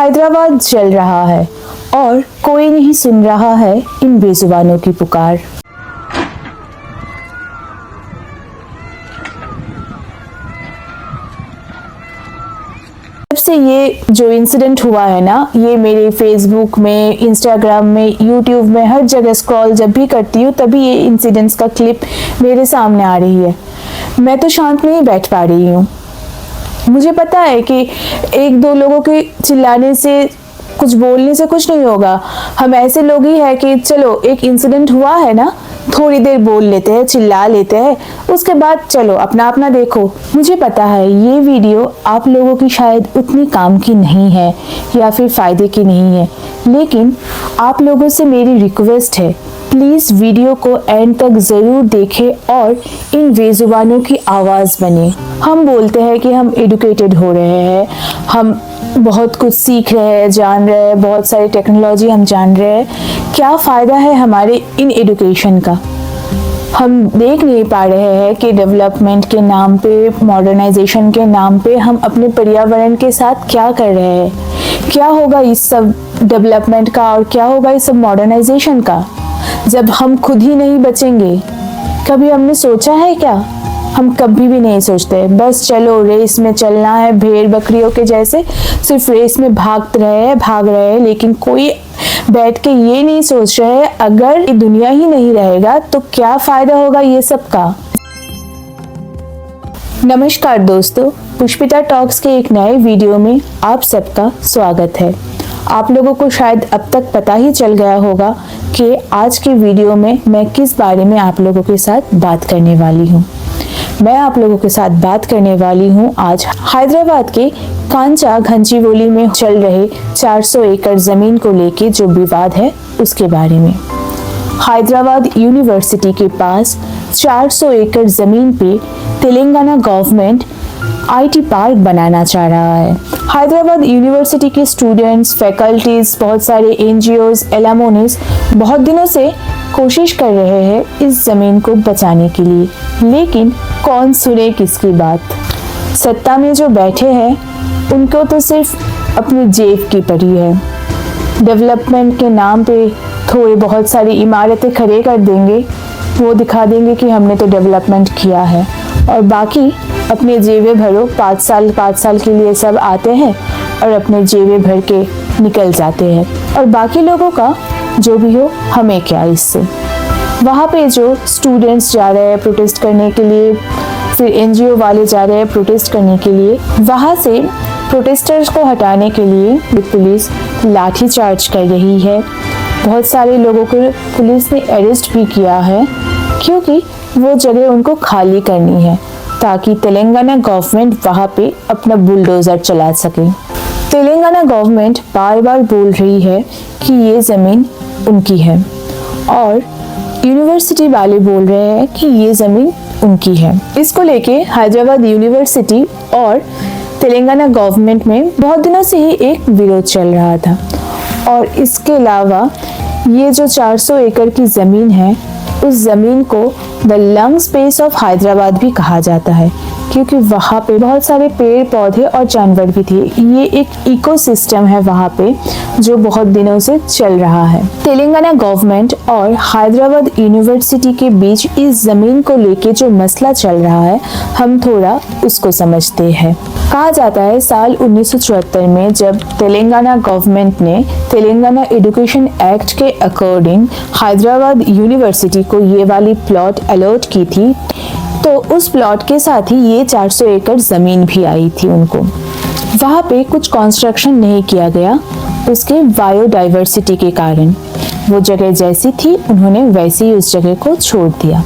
हैदराबाद जल रहा है और कोई नहीं सुन रहा है इन बेजुबानों की पुकार। जब से ये जो इंसिडेंट हुआ है ना, ये मेरे फेसबुक में, इंस्टाग्राम में, यूट्यूब में, हर जगह स्क्रॉल जब भी करती हूँ तभी ये इंसिडेंट्स का क्लिप मेरे सामने आ रही है। मैं तो शांत नहीं बैठ पा रही हूँ। मुझे पता है कि एक दो लोगों के चिल्लाने से, कुछ बोलने से कुछ नहीं होगा। हम ऐसे लोग ही हैं कि चलो एक इंसिडेंट हुआ है ना, थोड़ी देर बोल लेते हैं, चिल्ला लेते हैं, उसके बाद चलो अपना अपना देखो। मुझे पता है ये वीडियो आप लोगों की शायद उतनी काम की नहीं है या फिर फायदे की नहीं है, लेकिन आप लोगों से मेरी रिक्वेस्ट है, प्लीज़ वीडियो को एंड तक ज़रूर देखें और इन बेजुबानों की आवाज़ बने। हम बोलते हैं कि हम एडुकेटेड हो रहे हैं, हम बहुत कुछ सीख रहे हैं, जान रहे हैं, बहुत सारी टेक्नोलॉजी हम जान रहे हैं। क्या फ़ायदा है हमारे इन एडुकेशन का? हम देख नहीं पा रहे हैं कि डेवलपमेंट के नाम पे, मॉडर्नाइजेशन के नाम पे हम अपने पर्यावरण के साथ क्या कर रहे हैं। क्या होगा इस सब डेवलपमेंट का और क्या होगा इस सब मॉडर्नाइजेशन का जब हम खुद ही नहीं बचेंगे? कभी हमने सोचा है क्या? हम कभी भी नहीं सोचते। बस चलो रेस में चलना है, भेड़ बकरियों के जैसे सिर्फ रेस में भाग रहे हैं, लेकिन कोई बैठ के ये नहीं सोच रहे है अगर ये दुनिया ही नहीं रहेगा तो क्या फायदा होगा ये सब का। नमस्कार दोस्तों, पुष्पिता टॉक्स के एक नए वीडियो में आप सबका स्वागत है। आप लोगों को शायद अब तक पता ही चल गया होगा कि आज के वीडियो में मैं किस बारे में आप लोगों के साथ बात करने वाली हूँ। मैं आप लोगों के साथ बात करने वाली हूँ आज हैदराबाद के कांचा घंचीवोली में चल रहे 400 एकड़ जमीन को लेके जो विवाद है उसके बारे में। हैदराबाद यूनिवर्सिटी के पास 400 एकड़ जमीन पे तेलंगाना गवर्नमेंट आईटी पार्क बनाना चाह रहा है। हैदराबाद यूनिवर्सिटी के स्टूडेंट्स, फैकल्टीज, बहुत सारे एनजीओज, एलामोनिस बहुत दिनों से कोशिश कर रहे हैं इस जमीन को बचाने के लिए, लेकिन कौन सुने किसकी बात। सत्ता में जो बैठे हैं उनको तो सिर्फ अपनी जेब की पड़ी है। डेवलपमेंट के नाम पे थोड़ी बहुत सारी इमारतें खड़े कर देंगे, वो दिखा देंगे कि हमने तो डेवलपमेंट किया है, और बाकी अपने जेबें भरो। 5 साल के लिए सब आते हैं और अपने जेबें भर के निकल जाते हैं, और बाकी लोगों का जो भी हो हमें क्या इससे। वहाँ पे जो स्टूडेंट्स जा रहे हैं प्रोटेस्ट करने के लिए, फिर एनजीओ वाले जा रहे हैं प्रोटेस्ट करने के लिए, वहाँ से प्रोटेस्टर्स को हटाने के लिए पुलिस लाठी चार्ज कर रही है। बहुत सारे लोगों को पुलिस ने अरेस्ट भी किया है क्योंकि वो जगह उनको खाली करनी है ताकि तेलंगाना गवर्नमेंट वहाँ पे अपना बुलडोजर चला सके। तेलंगाना गवर्नमेंट बार बार बोल रही है कि ये ज़मीन उनकी है और यूनिवर्सिटी वाले बोल रहे हैं कि ये ज़मीन उनकी है। इसको लेके हैदराबाद यूनिवर्सिटी और तेलंगाना गवर्नमेंट में बहुत दिनों से ही एक विरोध चल रहा था। और इसके अलावा ये जो 400 एकड़ की ज़मीन है, उस ज़मीन को the lung space of Hyderabad भी कहा जाता है क्योंकि वहाँ पे बहुत सारे पेड़ पौधे और जानवर भी थे। ये एक इकोसिस्टम है वहाँ पे जो बहुत दिनों से चल रहा है। तेलंगाना गवर्नमेंट और हैदराबाद यूनिवर्सिटी के बीच इस ज़मीन को लेके जो मसला चल रहा है, हम थोड़ा उसको समझते हैं। कहा जाता है साल 1974 में जब तेलंगाना गवर्नमेंट ने तेलंगाना एजुकेशन एक्ट के अकॉर्डिंग हैदराबाद यूनिवर्सिटी को ये वाली प्लॉट अलॉट की थी, तो उस प्लॉट के साथ ही ये 400 एकड़ ज़मीन भी आई थी उनको। वहाँ पे कुछ कंस्ट्रक्शन नहीं किया गया उसके बायोडाइवर्सिटी के कारण। वो जगह जैसी थी उन्होंने वैसे ही उस जगह को छोड़ दिया।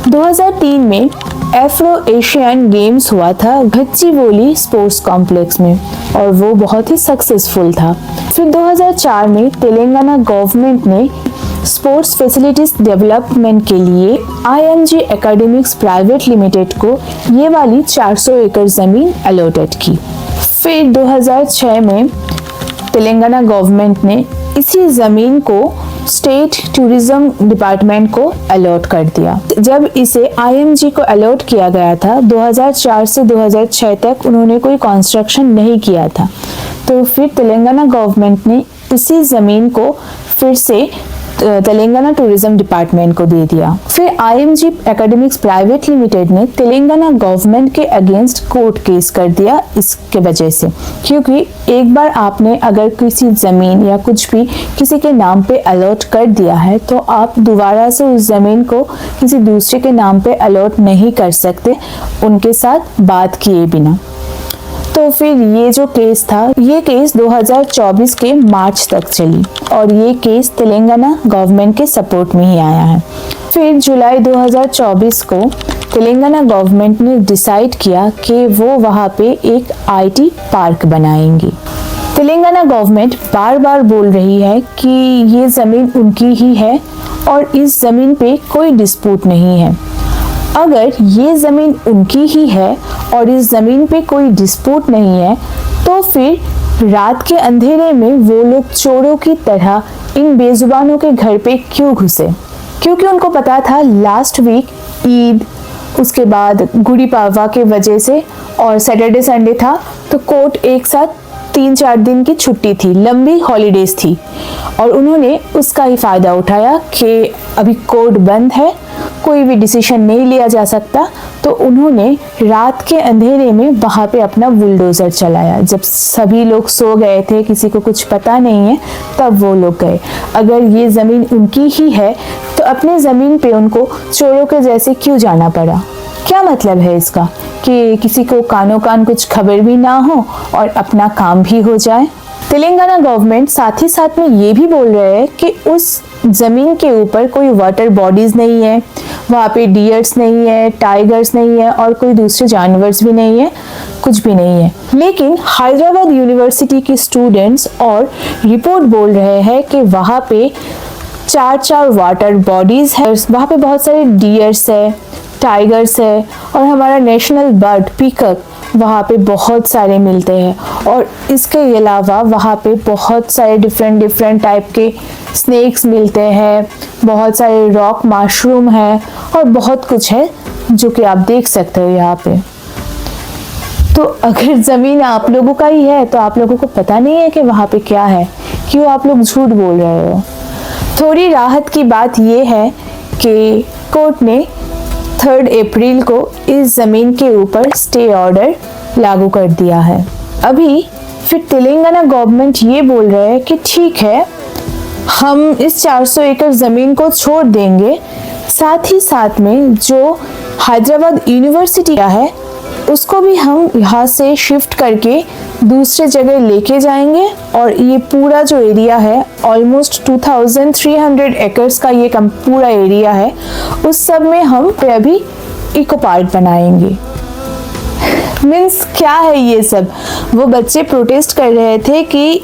2003 में एफ्रो एशियन गेम्स हुआ था घंचीवोली स्पोर्ट्स कॉम्प्लेक्स में और वो बहुत ही सक्सेसफुल था। फिर 2004 में तेलंगाना गवर्नमेंट ने स्पोर्ट्स फैसिलिटीज डेवलपमेंट के लिए IMG एकेडमिक्स प्राइवेट लिमिटेड को ये वाली 400 एकड़ ज़मीन अलॉटेड की। फिर 2006 में तेलंगाना गवर्नमेंट ने इसी ज़मीन को स्टेट टूरिज्म डिपार्टमेंट को अलॉट कर दिया। जब इसे IMG को अलॉट किया गया था 2004 से 2006 तक उन्होंने कोई कंस्ट्रक्शन नहीं किया था। तो फिर तेलंगाना गवर्नमेंट ने इसी ज़मीन को फिर से तेलंगाना टूरिज्म डिपार्टमेंट को दे दिया। फिर IMG एकेडमिक्स प्राइवेट लिमिटेड ने तेलंगाना गवर्नमेंट के अगेंस्ट कोर्ट केस कर दिया इसके वजह से, क्योंकि एक बार आपने अगर किसी ज़मीन या कुछ भी किसी के नाम पे अलॉट कर दिया है तो आप दोबारा से उस ज़मीन को किसी दूसरे के नाम पे अलॉट नहीं कर सकते उनके साथ बात किए बिना। तो फिर ये जो केस था, ये केस 2024 के मार्च तक चली और ये केस तेलंगाना गवर्नमेंट के सपोर्ट में ही आया है। फिर जुलाई 2024 को तेलंगाना गवर्नमेंट ने डिसाइड किया कि वो वहाँ पे एक IT पार्क बनाएंगी। तेलंगाना गवर्नमेंट बार बार बोल रही है कि ये ज़मीन उनकी ही है और इस ज़मीन पे कोई डिस्प्यूट नहीं है। अगर ये ज़मीन उनकी ही है और इस ज़मीन पे कोई डिस्प्यूट नहीं है तो फिर रात के अंधेरे में वो लोग चोरों की तरह इन बेजुबानों के घर पे क्यों घुसे? क्योंकि उनको पता था लास्ट वीक ईद, उसके बाद गुड़ी पाड़वा के वजह से और सैटरडे संडे था तो कोर्ट एक साथ 3-4 दिन की छुट्टी थी, लंबी हॉलीडेज थी और उन्होंने उसका ही फ़ायदा उठाया कि अभी कोर्ट बंद है, कोई भी डिसीजन नहीं लिया जा सकता, तो उन्होंने रात के अंधेरे में वहाँ पे अपना बुलडोज़र चलाया। जब सभी लोग सो गए थे, किसी को कुछ पता नहीं है, तब वो लोग गए। अगर ये ज़मीन उनकी ही है तो अपनी ज़मीन पे उनको चोरों के जैसे क्यों जाना पड़ा? क्या मतलब है इसका कि किसी को कानो कान कुछ खबर भी ना हो और अपना काम भी हो जाए? तेलंगाना गवर्नमेंट साथ ही साथ में ये भी बोल रहे हैं कि उस ज़मीन के ऊपर कोई वाटर बॉडीज़ नहीं है, वहाँ पे डियर्स नहीं है, टाइगर्स नहीं है और कोई दूसरे जानवर्स भी नहीं है, कुछ भी नहीं है। लेकिन हैदराबाद यूनिवर्सिटी के स्टूडेंट्स और रिपोर्ट बोल रहे हैं कि वहाँ पे 4 वाटर बॉडीज़ है, वहाँ पे बहुत सारे डियर्स है, टाइगर्स है और हमारा नेशनल बर्ड पीकॉक वहाँ पे बहुत सारे मिलते हैं और इसके अलावा वहाँ पे बहुत सारे डिफरेंट टाइप के स्नेक्स मिलते हैं, बहुत सारे रॉक मशरूम है और बहुत कुछ है जो कि आप देख सकते हो यहाँ पे। तो अगर ज़मीन आप लोगों का ही है तो आप लोगों को पता नहीं है कि वहाँ पे क्या है, क्यों आप लोग झूठ बोल रहे हो? थोड़ी राहत की बात ये है कि कोर्ट ने 3 अप्रैल को इस ज़मीन के ऊपर स्टे ऑर्डर लागू कर दिया है। अभी फिर तेलंगाना गवर्नमेंट ये बोल रहे हैं कि ठीक है, हम इस 400 एकड़ ज़मीन को छोड़ देंगे, साथ ही साथ में जो हैदराबाद यूनिवर्सिटी का है उसको भी हम यहाँ से शिफ्ट करके दूसरे जगह लेके जाएंगे और ये पूरा जो एरिया है ऑलमोस्ट 2300 एकर्स का ये पूरा एरिया है, उस सब में हम पे अभी इको पार्क बनाएंगे। मीन्स क्या है ये सब? वो बच्चे प्रोटेस्ट कर रहे थे कि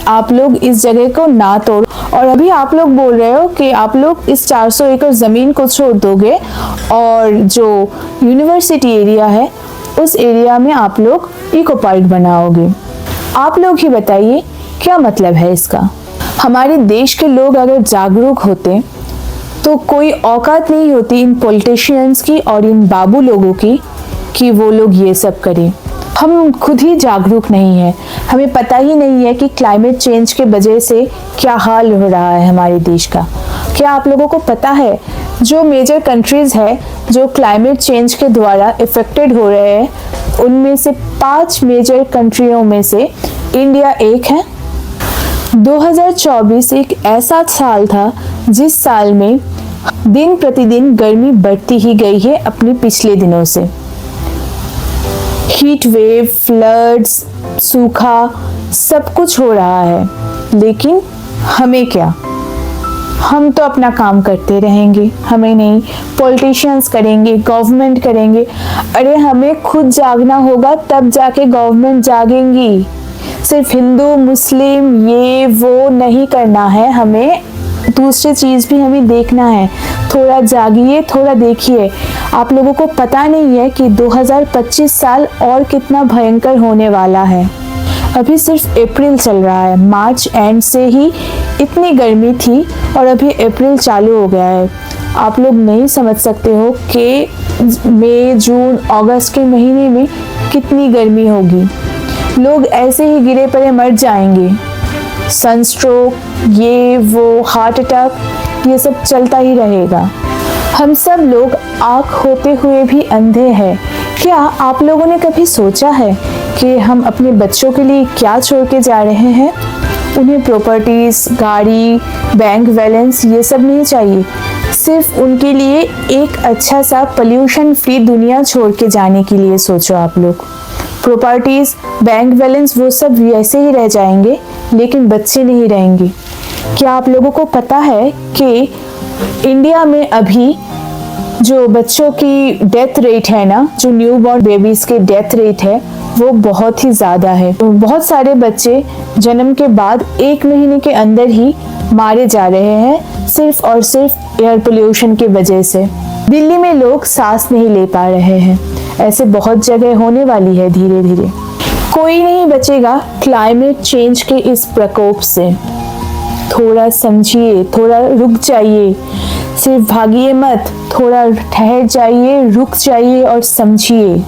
आप लोग इस जगह को ना तोड़ो और अभी आप लोग बोल रहे हो कि आप लोग इस 400 एकड़ ज़मीन को छोड़ दोगे और जो यूनिवर्सिटी एरिया है उस एरिया में आप लोग इको पार्क बनाओगे। आप लोग ही बताइए क्या मतलब है इसका? हमारे देश के लोग अगर जागरूक होते तो कोई औकात नहीं होती इन पॉलिटिशियंस की और इन बाबू लोगों की कि वो लोग ये सब करें। हम खुद ही जागरूक नहीं हैं, हमें पता ही नहीं है कि क्लाइमेट चेंज के वजह से क्या हाल हो रहा है हमारे देश का। क्या आप लोगों को पता है जो मेजर कंट्रीज़ है जो क्लाइमेट चेंज के द्वारा इफ़ेक्टेड हो रहे हैं उनमें से 5 मेजर कंट्रियों में से इंडिया एक है। 2024 एक ऐसा साल था जिस साल में दिन प्रतिदिन गर्मी बढ़ती ही गई है अपने पिछले दिनों से। हीट वेव, फ्लड्स, सूखा सब कुछ हो रहा है, लेकिन हमें क्या? हम तो अपना काम करते रहेंगे, हमें नहीं पॉलिटिशियंस करेंगे, गवर्नमेंट करेंगे। अरे हमें खुद जागना होगा तब जाके गवर्नमेंट जागेंगी। सिर्फ हिंदू मुस्लिम ये वो नहीं करना है, हमें दूसरी चीज़ भी हमें देखना है। थोड़ा जागिए, थोड़ा देखिए। आप लोगों को पता नहीं है कि 2025 साल और कितना भयंकर होने वाला है। अभी सिर्फ अप्रैल चल रहा है, मार्च एंड से ही इतनी गर्मी थी और अभी अप्रैल चालू हो गया है। आप लोग नहीं समझ सकते हो कि मई, जून, अगस्त के महीने में कितनी गर्मी होगी। लोग ऐसे ही गिरे पड़े मर जाएंगे। सनस्ट्रोक, ये वो, हार्ट अटैक, ये सब चलता ही रहेगा। हम सब लोग आँख होते हुए भी अंधे हैं। क्या आप लोगों ने कभी सोचा है कि हम अपने बच्चों के लिए क्या छोड़ के जा रहे हैं? उन्हें प्रॉपर्टीज, गाड़ी, बैंक बैलेंस ये सब नहीं चाहिए। सिर्फ उनके लिए एक अच्छा सा पोल्यूशन फ्री दुनिया छोड़ के जाने के लिए सोचो आप लोग। प्रॉपर्टीज, बैंक बैलेंस वो सब वैसे ही रह जाएंगे, लेकिन बच्चे नहीं रहेंगे। क्या आप लोगों को पता है कि इंडिया में अभी जो बच्चों की डेथ रेट है ना, जो न्यू बॉर्न बेबीज के डेथ रेट है, वो बहुत ही ज़्यादा है। बहुत सारे बच्चे जन्म के बाद 1 महीने के अंदर ही मारे जा रहे हैं, सिर्फ और सिर्फ एयर पोल्यूशन की वजह से। दिल्ली में लोग सांस नहीं ले पा रहे हैं। ऐसे बहुत जगह होने वाली है धीरे धीरे। कोई नहीं बचेगा क्लाइमेट चेंज के इस प्रकोप से। थोड़ा समझिए, थोड़ा रुक जाइए, सिर्फ भागिए मत, थोड़ा ठहर जाइए, रुक जाइए और समझिए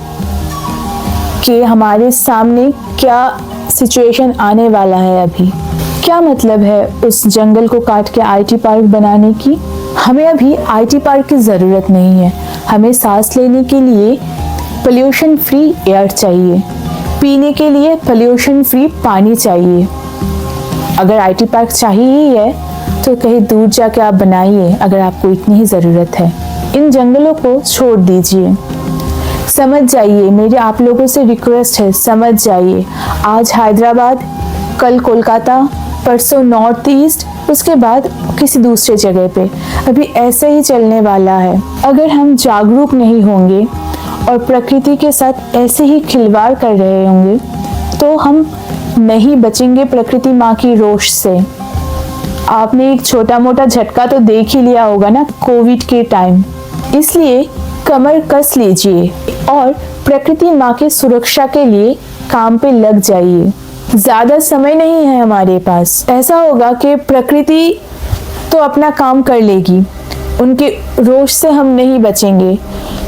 कि हमारे सामने क्या सिचुएशन आने वाला है अभी। क्या मतलब है उस जंगल को काट के आईटी पार्क बनाने की? हमें अभी आईटी पार्क की ज़रूरत नहीं है। हमें सांस लेने के लिए पोल्यूशन फ्री एयर चाहिए, पीने के लिए पोल्यूशन फ्री पानी चाहिए। अगर आईटी पार्क चाहिए ही है तो कहीं दूर जाके आप बनाइए, अगर आपको इतनी ही ज़रूरत है। इन जंगलों को छोड़ दीजिए। समझ जाइए, मेरे आप लोगों से रिक्वेस्ट है, समझ जाइए। आज हैदराबाद, कल कोलकाता, परसों नॉर्थ ईस्ट, उसके बाद किसी दूसरे जगह पे। अभी ऐसे ही चलने वाला है। अगर हम जागरूक नहीं होंगे और प्रकृति के साथ ऐसे ही खिलवाड़ कर रहे होंगे तो हम नहीं बचेंगे प्रकृति माँ की रोष से। आपने एक छोटा मोटा झटका तो देख ही लिया होगा ना कोविड के टाइम। इसलिए कमर कस लीजिए और प्रकृति माँ की सुरक्षा के लिए काम पे लग जाइए। ज़्यादा समय नहीं है हमारे पास। ऐसा होगा कि प्रकृति तो अपना काम कर लेगी, उनके रोष से हम नहीं बचेंगे,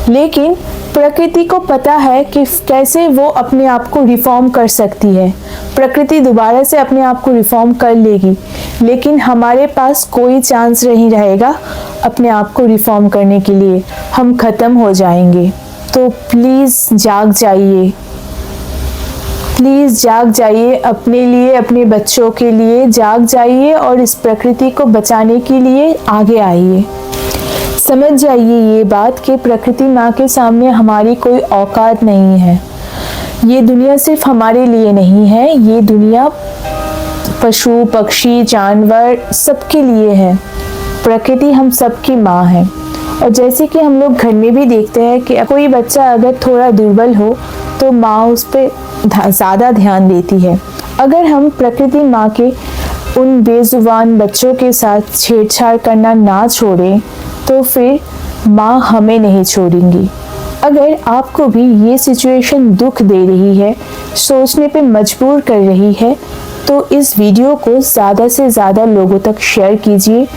लेकिन प्रकृति को पता है कि कैसे वो अपने आप को रिफॉर्म कर सकती है। प्रकृति दोबारा से अपने आप को रिफॉर्म कर लेगी, लेकिन हमारे पास कोई चांस नहीं रहेगा अपने आप को रिफॉर्म करने के लिए। हम ख़त्म हो जाएंगे। तो प्लीज़ जाग जाइए, प्लीज़ जाग जाइए, अपने लिए, अपने बच्चों के लिए जाग जाइए और इस प्रकृति को बचाने के लिए आगे आइए। समझ जाइए ये बात कि प्रकृति माँ के सामने हमारी कोई औकात नहीं है। ये दुनिया सिर्फ हमारे लिए नहीं है, ये दुनिया पशु पक्षी जानवर सबके लिए है। प्रकृति हम सबकी माँ है। और जैसे कि हम लोग घर में भी देखते हैं कि कोई बच्चा अगर थोड़ा दुर्बल हो तो माँ उस पर ज़्यादा ध्यान देती है। अगर हम प्रकृति माँ के उन बेजुबान बच्चों के साथ छेड़छाड़ करना ना छोड़ें तो फिर माँ हमें नहीं छोड़ेंगी। अगर आपको भी ये सिचुएशन दुख दे रही है, सोचने पे मजबूर कर रही है, तो इस वीडियो को ज़्यादा से ज़्यादा लोगों तक शेयर कीजिए।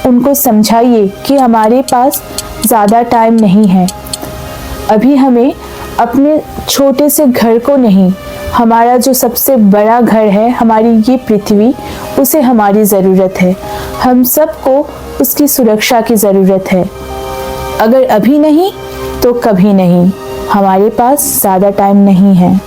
उनको समझाइए कि हमारे पास ज़्यादा टाइम नहीं है। अभी हमें अपने छोटे से घर को नहीं, हमारा जो सबसे बड़ा घर है, हमारी ये पृथ्वी, उसे हमारी ज़रूरत है। हम सबको उसकी सुरक्षा की ज़रूरत है। अगर अभी नहीं तो कभी नहीं। हमारे पास ज़्यादा टाइम नहीं है।